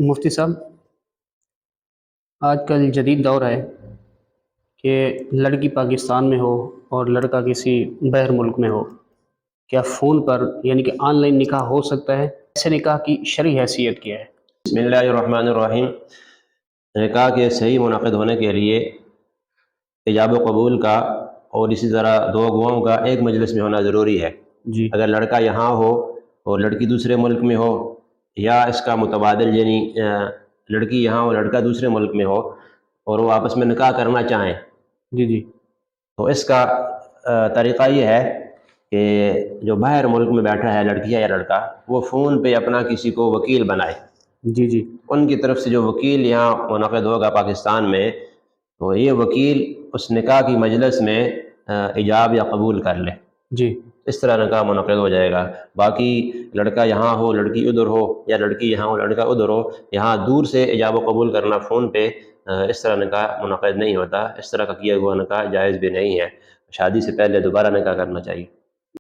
مفتی صاحب، آج کل جدید دور ہے کہ لڑکی پاکستان میں ہو اور لڑکا کسی بحر ملک میں ہو، کیا فون پر یعنی کہ آن لائن نکاح ہو سکتا ہے؟ ایسے نکاح کی شرعی حیثیت کیا ہے؟ بسم اللہ الرحمن الرحیم۔ نکاح کے صحیح منعقد ہونے کے لیے ایجاب و قبول کا اور اسی طرح دو گواہوں کا ایک مجلس میں ہونا ضروری ہے۔ جی اگر لڑکا یہاں ہو اور لڑکی دوسرے ملک میں ہو، یا اس کا متبادل یعنی لڑکی یہاں ہو لڑکا دوسرے ملک میں ہو اور وہ آپس میں نکاح کرنا چاہیں، جی جی تو اس کا طریقہ یہ ہے کہ جو باہر ملک میں بیٹھا ہے لڑکی یا لڑکا، وہ فون پہ اپنا کسی کو وکیل بنائے۔ جی جی ان کی طرف سے جو وکیل یہاں منعقد ہوگا پاکستان میں، تو یہ وکیل اس نکاح کی مجلس میں ایجاب یا قبول کر لے، جی اس طرح نکاح منعقد ہو جائے گا۔ باقی لڑکا یہاں ہو لڑکی ادھر ہو، یا لڑکی یہاں ہو لڑکا ادھر ہو، یہاں دور سے ایجاب و قبول کرنا فون پہ، اس طرح نکاح منعقد نہیں ہوتا۔ اس طرح کا کیا ہوا نکاح جائز بھی نہیں ہے۔ شادی سے پہلے دوبارہ نکاح کرنا چاہیے۔